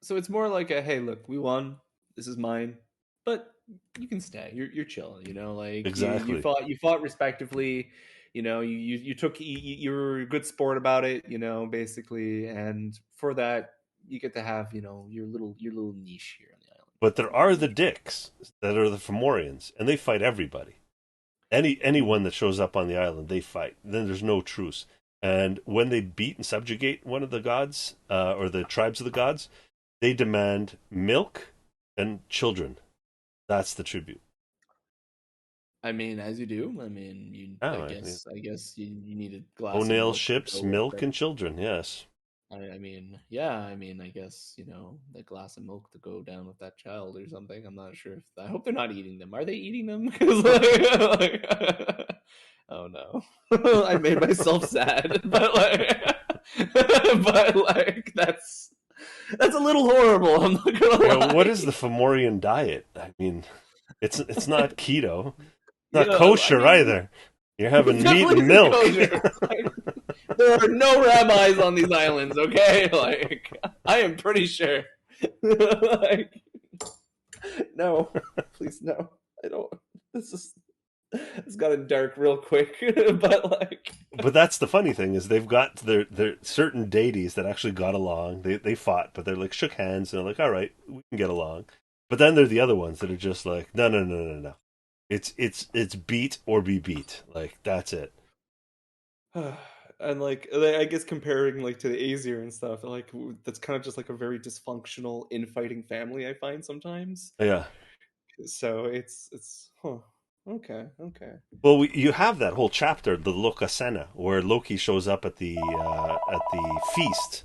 so it's more like a hey, look, we won. This is mine, but you can stay. You're chill. Like Exactly. you fought respectively. You took you were a good sport about it. Basically, and for that you get to have your little niche here on the island. But there are the dicks that are the Fomorians, and they fight everybody. Anyone Mhm. that shows up on the island, they fight. Then there's no truce. And when they beat and subjugate one of the gods, or the tribes of the gods, they demand milk and children. That's the tribute. I mean, as you do. I mean, you. Oh, I I mean, guess. I guess you need a glass of toenail milk to ships, go with milk, it. and children. Yes. I mean, yeah. I mean, I guess the glass of milk to go down with that child or something. I'm not sure if I hope they're not eating them. Are they eating them? Because oh no, I made myself sad. But that's a little horrible. I'm not gonna What lie. is the Fomorian diet? I mean, it's not keto, not I kosher mean, either. You're it having meat definitely and isn't milk. kosher. There are no rabbis on these islands. Okay, like I am pretty sure. Like, no, please no. I don't. This is it's gotten dark real quick, but like, But that's the funny thing is they've got their certain deities that actually got along. They fought, but they're like shook hands and they're like, all right, we can get along. But then there are the other ones that are just like, no, no, no, no, no. It's beat or be beat. Like that's it. and like I guess comparing like to the Aesir and stuff, like that's kind of just like a very dysfunctional infighting family. I find sometimes. Yeah. So it's huh. Okay, okay. Well, you have that whole chapter, the Lokasena, where Loki shows up at the feast.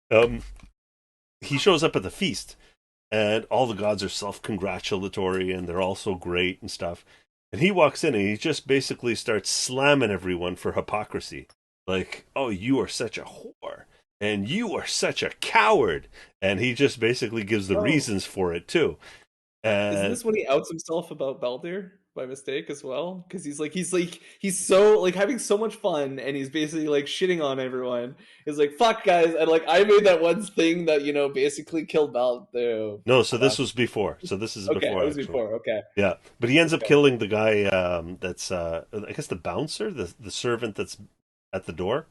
Um, he shows up at the feast, and all the gods are self-congratulatory, and they're all so great and stuff. And he walks in, and he just basically starts slamming everyone for hypocrisy, like, "Oh, you are such a whore, and you are such a coward," and he just basically gives the Oh, reasons for it too. isn't And this when he outs himself about Baldur by mistake as well? Because he's so like having so much fun, and he's basically like shitting on everyone. He's like, "Fuck guys," and like I made that one thing that basically killed Baldur. no, so this Fuck. was before. So this is Okay, before it was actually. before. Okay, Yeah, but he ends up okay, killing the guy that's I guess the bouncer, the servant that's at the door.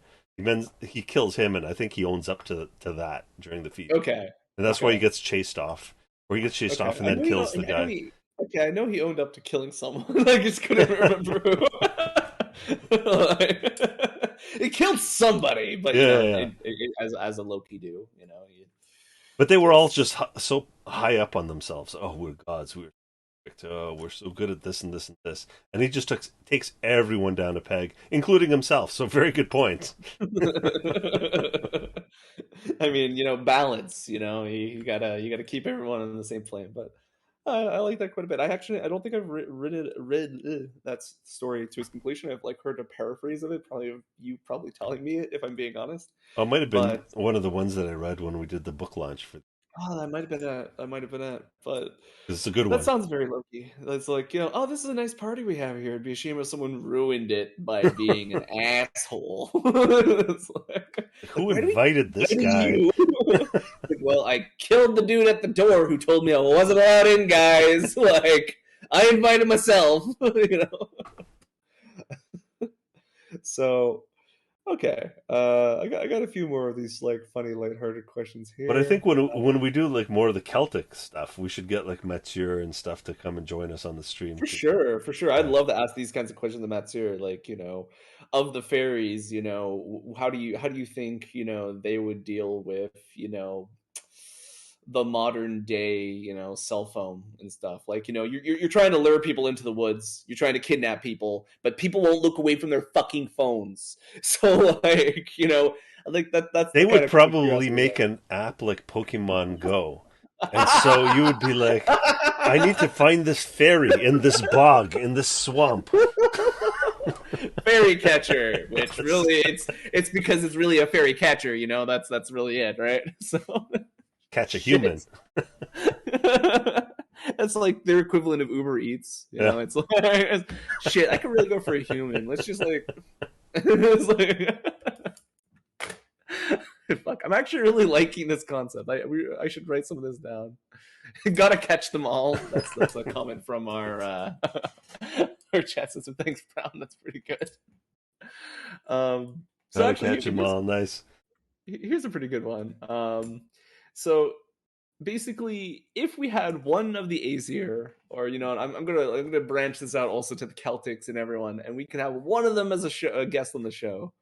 He kills him, and I think he owns up to that during the feast, okay, and that's why he okay, gets chased off, or he gets chased okay. off and then kills the I know guy. he. Okay, I know he owned up to killing someone. I just couldn't remember who. It killed somebody, but you Yeah, know, yeah. as a Loki do, you know, you But they were all just just so high up on themselves. Oh, we're gods. We're perfect. Oh, we're so good at this and this and this. And he just takes everyone down a peg, including himself. So very good point. I mean, you know, balance. You know, you gotta keep everyone on the same plane. But I like that quite a bit. I don't think I've read that story to its completion. I've like heard a paraphrase of it. Probably you probably telling me it if I'm being honest. Oh, it might have been But one of the ones that I read when we did the book launch for. oh, that might have been it. That might have been it. But It's a good that one. sounds very Loki. It's like, you know, oh, this is a nice party we have here. It'd be a shame if someone ruined it by being an asshole. It's like, Who why do we invited this invite guy? you? Like, well, I killed the dude at the door who told me I wasn't allowed in, guys. Like, I invited myself, you know. So okay, I got a few more of these like funny, lighthearted questions But I think here. when we do like more of the Celtic stuff, we should get like Mathieu and stuff to come and join us on the stream. For 'Cause, sure, for sure. I'd yeah. love to ask these kinds of questions to Matsur, like, you know, of the fairies, you know, how do you think, you know, they would deal with, you know, the modern day, you know, cell phone and stuff. Like, you know, you're trying to lure people into the woods, you're trying to kidnap people, but people won't look away from their fucking phones. So like, you know, like that's They the kind would of question probably curiosity make an app like Pokemon Go. And so you would be like, I need to find this fairy in this bog, in this swamp. Fairy catcher, which Yes. really it's because it's really a fairy catcher, you know, that's really it, right? So Catch a human. shit. It's like their equivalent of Uber Eats, you Yeah. know. It's like shit. I could really go for a human. Let's just like, it's like fuck. I'm actually really liking this concept. I should write some of this down. Gotta catch them all. That's a comment from our our chat system. Thanks, Brown. That's pretty good. So Gotta actually, catch them all. Nice. here's a pretty good one. So basically, if we had one of the Aesir, or you know, I'm gonna branch this out also to the Celtics and everyone, and we can have one of them as a guest on the show.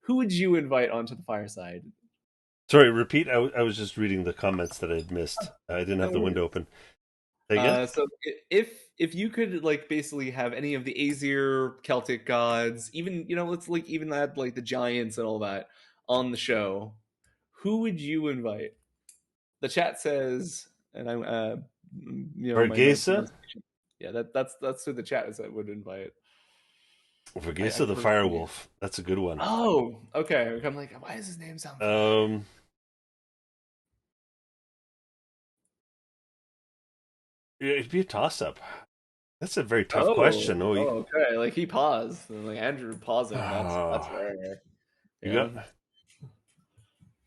Who would you invite onto the fireside? Sorry, repeat. I was just reading the comments that I'd missed. I didn't have No the window worries. open. Say again? So if you could like basically have any of the Aesir Celtic gods, even you know, let's like even add like the giants and all that on the show, who would you invite? The chat says, and I'm you know my Vergesa? pronunciation. Yeah, that's who the chat is that would invite. I Vergesa the personally. Firewolf. That's a good one. Oh, okay. I'm like, why does his name sound familiar? Um, it'd be a toss up. That's a very tough question. Oh, okay. Like he paused, and like Andrew pausing. That's Oh, rare. you Yeah.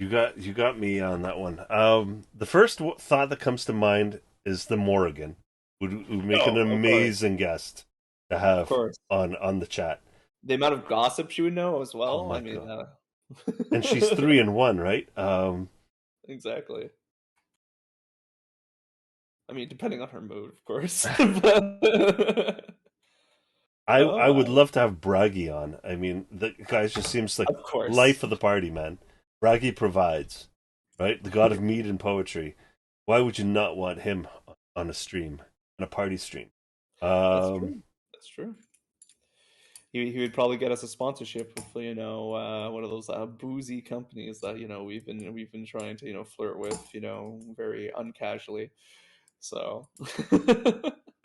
got you got me on that one. The first thought that comes to mind is the Morrigan would make an Oh, of course, amazing guest to of have course. on the chat. The amount of gossip she would know as Oh well. I my mean, god! And she's three like, and one, right? exactly. I mean, depending on her mood, of course. But, I would oh, love to have Braggy on. I mean, the guy just seems like of course. life of the party, man. Braggy provides, right? The god of mead and poetry. Why would you not want him on a stream, on a party stream? That's Um, true. That's true. He would probably get us a sponsorship with you know one of those boozy companies that you know we've been trying to you know flirt with you know very uncasually. So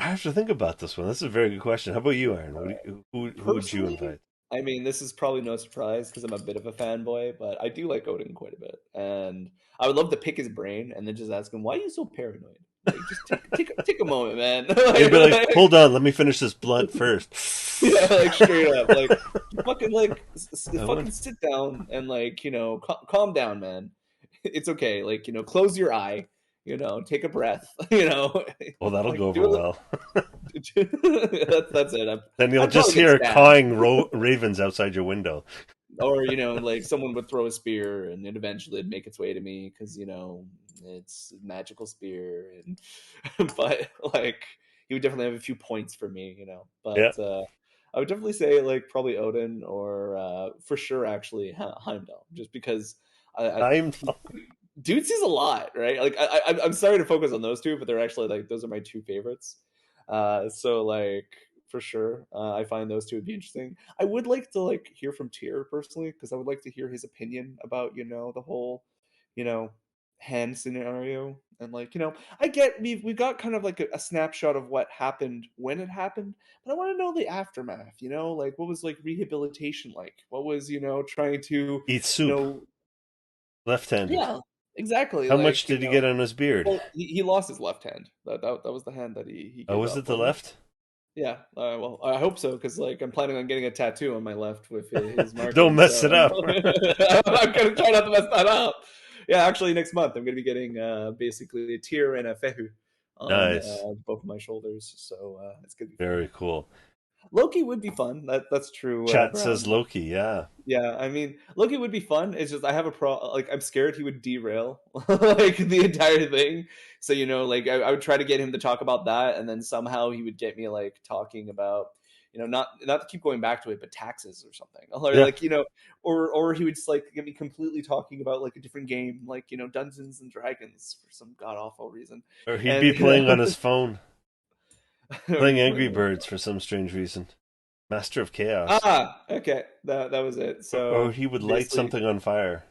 I have to think about this one. That's a very good question. How about you, Aaron? Who would you personally, invite? I mean, this is probably no surprise because I'm a bit of a fanboy, but I do like Odin quite a bit, and I would love to pick his brain and then just ask him why are you so paranoid. Like, just take a moment, man. You'd be like, hold on, let me finish this blunt first. Yeah, like straight up, like fucking like I fucking want. sit down and like you know calm down, man. It's okay. Like you know, close your eye. You know, take a breath. You know, Well, that'll like go do over a well. that's it. Then you'll I'd just probably get hear stabbed, cawing ravens outside your window. or you know, like someone would throw a spear and it eventually would make its way to me because you know it's a magical spear, and but like he would definitely have a few points for me. You know, Yeah. but I would definitely say like probably Odin or for sure actually Heimdall, just because I'm dude sees a lot, right? Like I'm sorry to focus on those two, but they're actually like those are my two favorites. So like for sure, I find those two would be interesting. I would like to like hear from Tyr personally because I would like to hear his opinion about the whole you know hand scenario and like I get we've got kind of like a snapshot of what happened when it happened, but I want to know the aftermath. Like what was like rehabilitation like? What was trying to eat you soup, know left-handed. yeah, exactly. How much Like, did he get on his beard? well, he lost his left hand. That was the hand that he Oh, gave was it up, the wasn't it? left? Yeah. Well, I hope so because like I'm planning on getting a tattoo on my left with his Don't marking. mess So it up. I'm gonna try not to mess that up. Yeah, actually, next month I'm gonna be getting basically a tear and a fehu on Nice, both of my shoulders. So it's gonna be fun. very cool. Loki would be fun. That's true, Chat says Brown. Loki. Yeah, Yeah, I mean, Loki would be fun. It's just I have a like I'm scared he would derail like the entire thing. So like I would try to get him to talk about that, and then somehow he would get me like talking about not to keep going back to it, but taxes or something, or yeah. like or he would just like get me completely talking about like a different game, like Dungeons and Dragons for some god awful reason, Or he'd and be playing on his phone, or playing he'd be Angry playing on his Birds phone. for some strange reason. Master of Chaos. Okay, that was it. Or So he would light basically something on fire.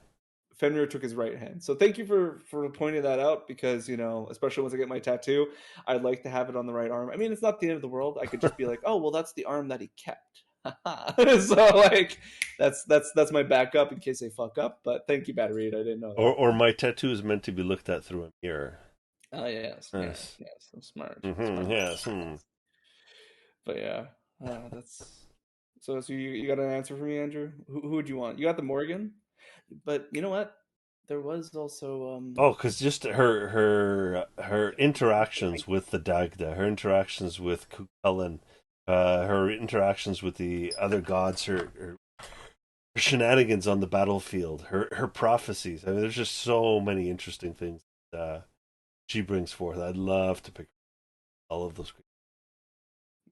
Fenrir took his right hand. So thank you for pointing that out because especially once I get my tattoo, I'd like to have it on the right arm. I mean, it's not the end of the world. I could just be like, oh well, that's the arm that he kept. So like that's my backup in case I fuck up. But thank you, Battery. I didn't know that. Or my tattoo is meant to be looked at through a mirror. Oh yes, yes, Yes. yes. I'm smart, Mm-hmm. smart. Yes. Hmm. But yeah, that's so you got an answer for me, Andrew? Who would you want? You got the Morgan, but you know what? There was also Oh, because just her interactions with the Dagda, her interactions with Cuchulainn, her interactions with the other gods, her shenanigans on the battlefield, her prophecies. I mean, there's just so many interesting things she brings forth. I'd love to pick all of those.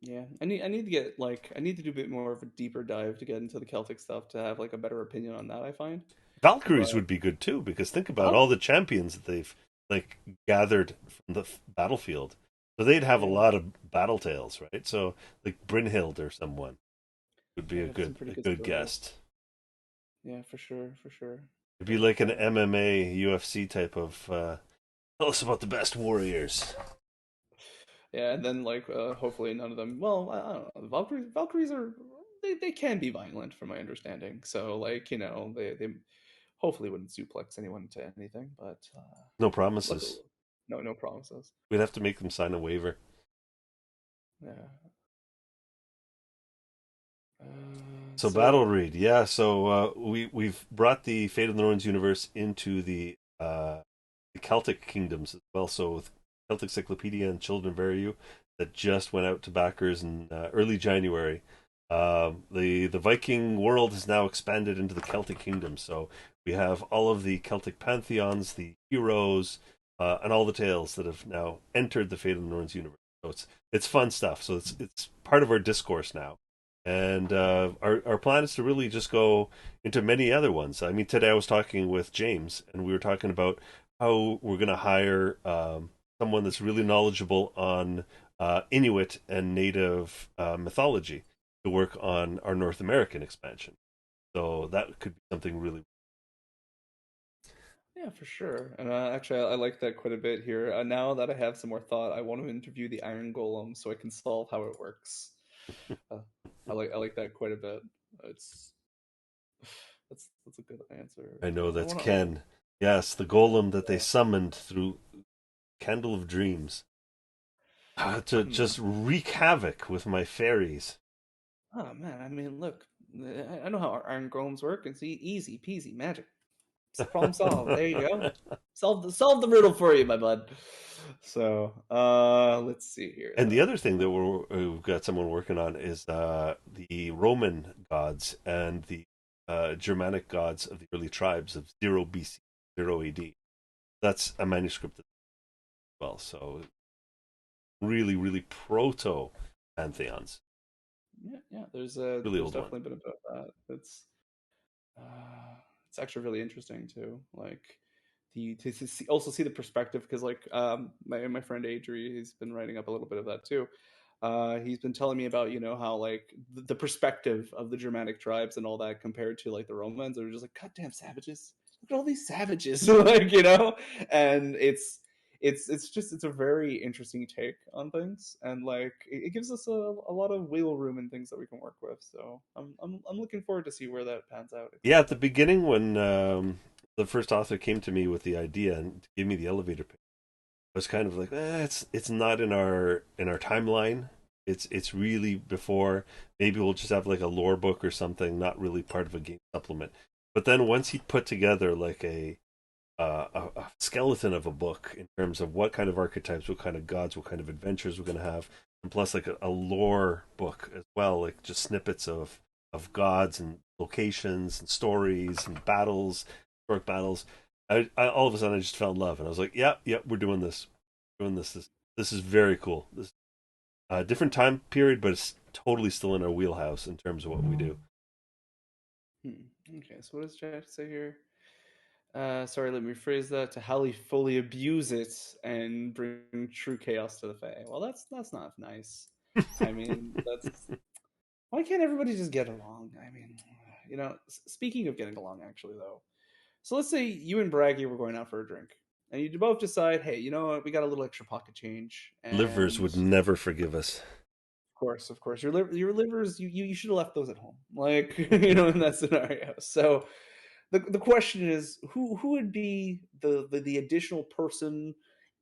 Yeah, I need to get like I need to do a bit more of a deeper dive to get into the Celtic stuff to have like a better opinion on that. I find, Valkyries but would be good too, because think about Val- all the champions that they've like gathered from the battlefield. So they'd have a yeah, lot of battle tales, right? So like Brynhild or someone would be they have some pretty a good good stories. guest. Yeah, for sure, for sure. It'd be But like an MMA UFC type of tell us about the best warriors. yeah, and then like hopefully none of them. Well, I don't know. Valkyries are they can be violent from my understanding. So like they hopefully wouldn't suplex anyone to anything, but No luckily promises. no promises. We'd have to make them sign a waiver. Yeah. So battle So read, yeah. So we've brought the Fate of the Norns universe into the Celtic kingdoms as well. So with Celtic Cyclopedia and Children of Veru that just went out to backers in early January. The Viking world has now expanded into the Celtic kingdom. So we have all of the Celtic pantheons, the heroes, and all the tales that have now entered the Fate of the Norns universe. So it's fun stuff. So it's part of our discourse now. And our plan is to really just go into many other ones. I mean, today I was talking with James, and we were talking about how we're going to hire someone that's really knowledgeable on Inuit and Native mythology to work on our North American expansion. So that could be something really. yeah, for sure. And actually, I like that quite a bit here. Now that I have some more thought, I want to interview the Iron Golem so I can solve how it works. Uh, I like that quite a bit. It's that's a good answer. I know I that's want to. Ken. Yes, the golem that they summoned through Candle of Dreams to Hmm. just wreak havoc with my fairies. Oh man, I mean, look, I know how Iron Golems work. It's easy peasy magic. Problem solved. There you go. Solve the riddle for you, my bud. So, let's see here And the though. other thing that we've got someone working on is the Roman gods and the Germanic gods of the early tribes of 0 BC, 0 AD. That's a manuscript as well. So really, really proto pantheons. Yeah. Really There's old one. definitely been about that. Uh, it's actually really interesting too. Like to see, also see the perspective because like my friend Adri, he's been writing up a little bit of that too. He's been telling me about how like the perspective of the Germanic tribes and all that compared to like the Romans. They're just like goddamn savages. Look at all these savages, like and it's a very interesting take on things, and like it gives us a lot of wiggle room and things that we can work with. So I'm looking forward to see where that pans out Yeah, at the exactly. beginning when the first author came to me with the idea and to give me the elevator pitch, I was kind of like, it's not in our timeline. It's really before. Maybe we'll just have like a lore book or something, not really part of a game supplement. But then once he put together like a skeleton of a book in terms of what kind of archetypes, what kind of gods, what kind of adventures we're going to have, and plus like a lore book as well, like just snippets of gods and locations and stories and battles, historic battles. I all of a sudden I just fell in love, and I was like, yeah, we're doing this, doing this. This is very cool. This different time period, but it's totally still in our wheelhouse in terms of what we do. Okay, so what does Jack say here? Sorry, let me rephrase that. To how he fully abuse it and bring true chaos to the Fae. Well, that's not nice. I mean, that's why can't everybody just get along? I mean, speaking of getting along, actually, though. So let's say you and Braggy were going out for a drink, and you both decide, hey, you know what, we got a little extra pocket change, Livers and would never forgive us. of course, your livers, you should have left those at home, like in that scenario. So the question is, who would be the additional person,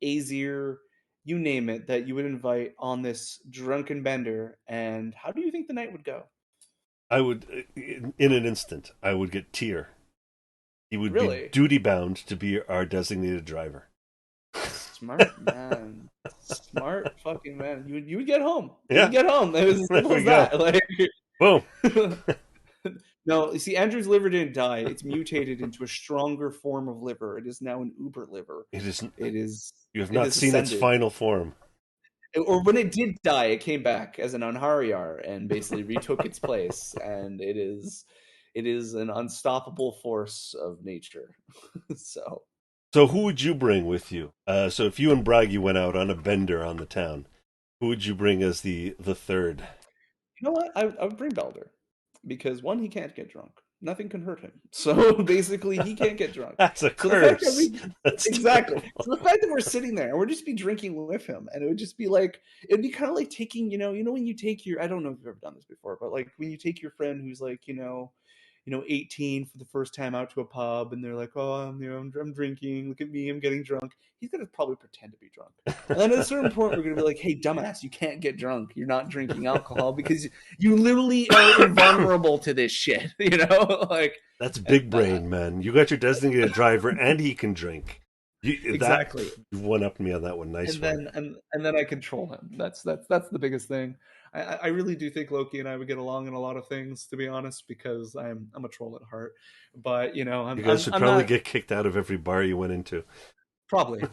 Azir, you name it, that you would invite on this drunken bender, and how do you think the night would go? I would, in an instant, I would get Tyr. He would be Really? duty bound to be our designated driver. Smart man. Smart fucking man. You would get home. You would Yeah, get home. It was as there simple we as go. that. Like Boom. no, you see, Andrew's liver didn't die. It's mutated into a stronger form of liver. It is now an uber liver. It is. It is You have it not is seen its ascended. final form. Or when it did die, it came back as an Anhariar and basically retook its place. And it is an unstoppable force of nature. So So, who would you bring with you? So, if you and Braggy went out on a bender on the town, who would you bring as the third? you know what? I would bring Balder because one, he can't get drunk. Nothing can hurt him. So basically, he can't get drunk. That's a So the fact that curse. we That's exactly. terrible. So the fact that we're sitting there and we're just be drinking with him, and it would just be like it'd be kind of like taking when you take your I don't know if you've ever done this before, but like when you take your friend who's like 18 for the first time out to a pub, and they're like, oh, I'm drinking. Look at me, I'm getting drunk. He's gonna probably pretend to be drunk. And then at a certain point, we're gonna be like, "Hey, dumbass, you can't get drunk. You're not drinking alcohol because you literally are invulnerable to this shit." Like That's and big that brain, man. You got your designated driver, and he can drink. That exactly. you've one up me on that one. Nice And one. then I control him. That's the biggest thing. I really do think Loki and I would get along in a lot of things, to be honest, because I'm a troll at heart. But You guys should I'm probably not get kicked out of every bar you went into. probably.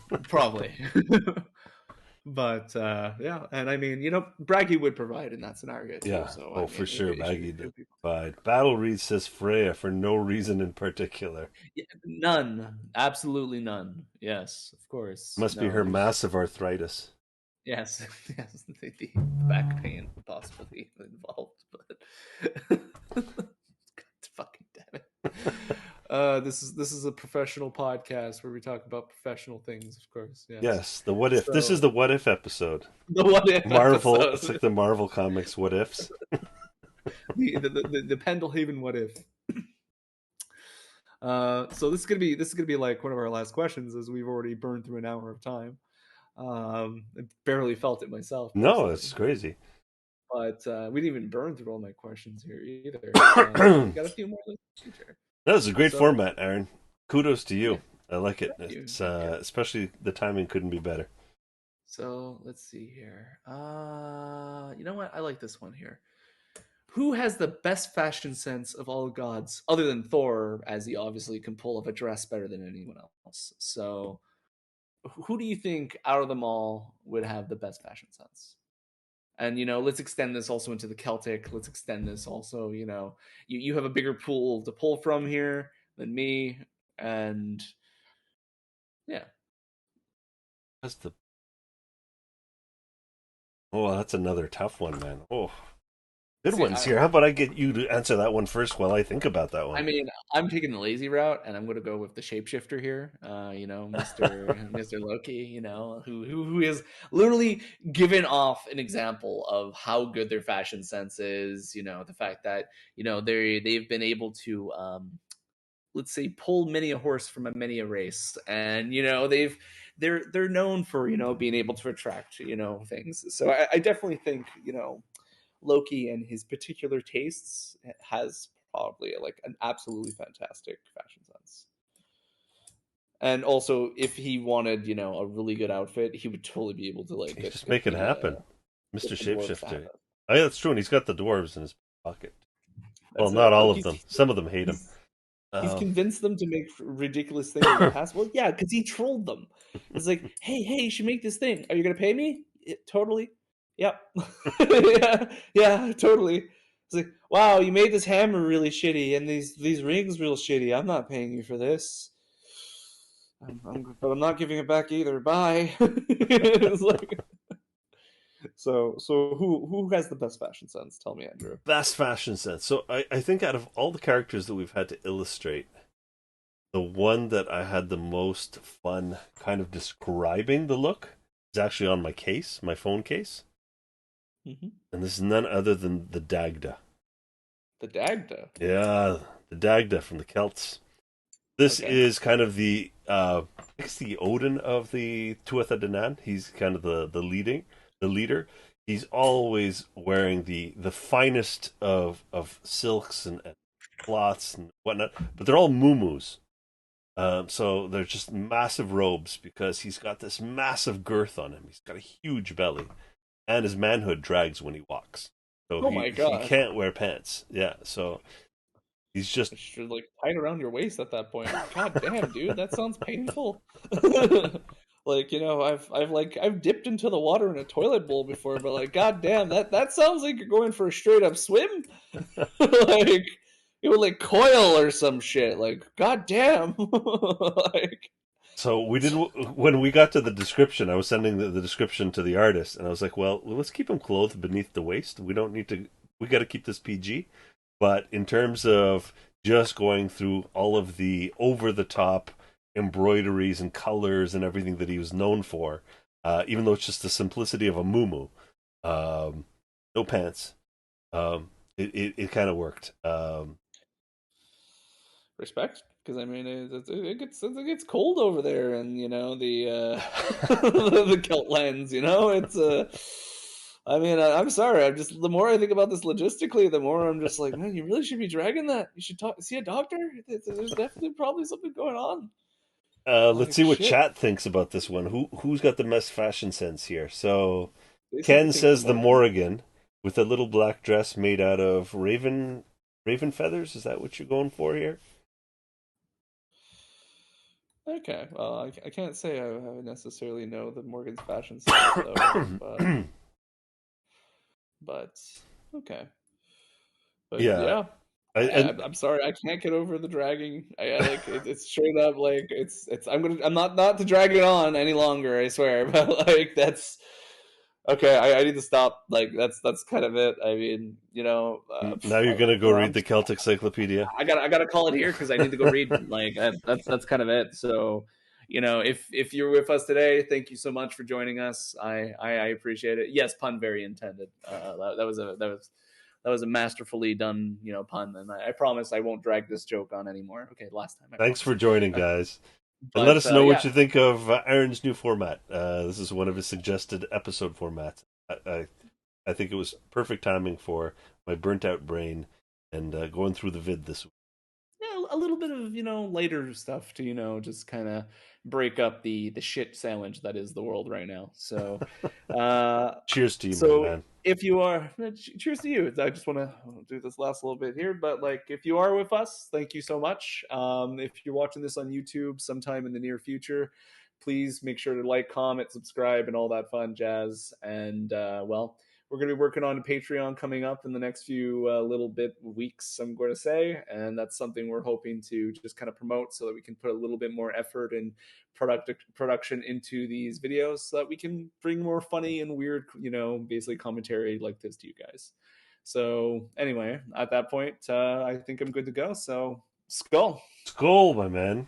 But yeah, and I mean, Braggy would provide in that scenario too. Yeah. So I Oh, for mean, sure. it should Baggy it did. would be But Battle Reed says Freya for no reason in particular. yeah, none, absolutely none. Yes, of course. Must be No, her there's massive arthritis. yes, yes, the back pain possibly involved, but fucking damn it. This is a professional podcast where we talk about professional things, of course. Yes. Yes, the what if. This is So the what if episode. the what if Marvel, it's like episode, the Marvel Comics what ifs. the Pendelhaven what if. So this is gonna be like one of our last questions, as we've already burned through an hour of time. I barely felt it myself No, personally, it's crazy. but we didn't even burn through all my questions here either. We That got a few more in the future. was a great So format, Aaron. Kudos to yeah, you. I like it. thank you, It's thank you. especially the timing couldn't be better. So let's see here. You know what? I like this one here. Who has the best fashion sense of all gods, other than Thor, as he obviously can pull off a dress better than anyone else? So, who do you think out of them all would have the best fashion sense? And let's extend this also into the Celtic. Let's extend this also. You have a bigger pool to pull from here than me, and yeah. That's the Oh, that's another tough one, man. Oh, good See, ones here. How about I get you to answer that one first while I think about that I one? mean, I'm taking the lazy route, and I'm going to go with the shapeshifter here. Mister Loki. Who is literally given off an example of how good their fashion sense is. The fact that they've been able to let's say pull many a horse from a many a race, and they're known for being able to attract things. So I definitely think Loki and his particular tastes has probably like an absolutely fantastic fashion sense. And also, if he wanted, a really good outfit, he would totally be able to like You get just make it happen, Mr. get the dwarves to have Shapeshifter. it. Oh, yeah, that's true. And he's got the dwarves in his pocket. Well, That's not it. all Like of them. Some of them hate him. he's Um, convinced them to make ridiculous things in the past. Well, yeah, because he trolled them. It's like, hey, you should make this thing. Are you gonna pay me? Totally. Yep. yeah, totally. It's like, wow, you made this hammer really shitty and these rings real shitty. I'm not paying you for this. But I'm not giving it back either. Bye. It's like, so who has the best fashion sense? Tell me, Andrew. Best fashion sense. So I think out of all the characters that we've had to illustrate, the one that I had the most fun kind of describing the look is actually on my case, my phone case. Mm-hmm. And this is none other than the Dagda. The Dagda. Yeah, the Dagda from the Celts. This Okay. is kind of I guess the Odin of the Tuatha De Danann. He's kind of the leader. He's always wearing the finest of silks and cloths and whatnot, but they're all muumuus. So they're just massive robes because he's got this massive girth on him. He's got a huge belly, and his manhood drags when he walks. So Oh he my he god. can't wear pants. Yeah, so he's just It should like tie it around your waist at that point. God damn, dude, that sounds painful. Like, I've dipped into the water in a toilet bowl before, but like god damn, that sounds like you're going for a straight up swim. Like it would like coil or some shit. Like, god damn. Like So we didn't. When we got to the description, I was sending the description to the artist, and I was like, "Well, let's keep him clothed beneath the waist. We don't need to. We got to keep this PG." But in terms of just going through all of the over the top embroideries and colors and everything that he was known for, even though it's just the simplicity of a muumuu, no pants, it kind of worked. respect, because I mean it gets cold over there, and the the Celt lands. I mean, I'm sorry. I'm just the more I think about this logistically, the more I'm just like, man, you really should be dragging that. You should see a doctor. There's definitely probably something going on. Let's Like see what shit. chat thinks about this one. Who's got the best fashion sense here? So They seem to Ken think the says the Morgan. Morrigan with a little black dress made out of raven feathers. Is that what you're going for here? Okay, well, I can't say I necessarily know the Morgan's fashion sense though, but okay. But Yeah, yeah, and I'm sorry, I can't get over the dragging. I like it's straight up like it's. I'm not to drag it on any longer. I swear, but like that's okay. I need to stop. Like that's kind of it. I mean, now you're gonna go read I'm the Celtic Cyclopedia. I gotta call it here because I need to go read. Like that's kind of it. So, if you're with us today, thank you so much for joining us. I appreciate it. Yes, pun very intended. That was a masterfully done pun, and I promise I won't drag this joke on anymore. Okay, last time I Thanks promise. for joining, guys, and let But us know what yeah, you think of Aaron's new format. This is one of his suggested episode formats. I think it was perfect timing for my burnt out brain and going through the vid this week. yeah, a little bit of lighter stuff to just kind of break up the shit sandwich that is the world right now. So, uh, Cheers to you, my so man. if you are, cheers to you. I just want to do this last little bit here, but like if you are with us, thank you so much. If you're watching this on YouTube sometime in the near future, please make sure to like, comment, subscribe, and all that fun jazz. And well, we're going to be working on a Patreon coming up in the next few little bit weeks, I'm going to say, and that's something we're hoping to just kind of promote so that we can put a little bit more effort and production into these videos so that we can bring more funny and weird, basically commentary like this to you guys. So anyway, at that point, I think I'm good to go. So skull. Skull, my man.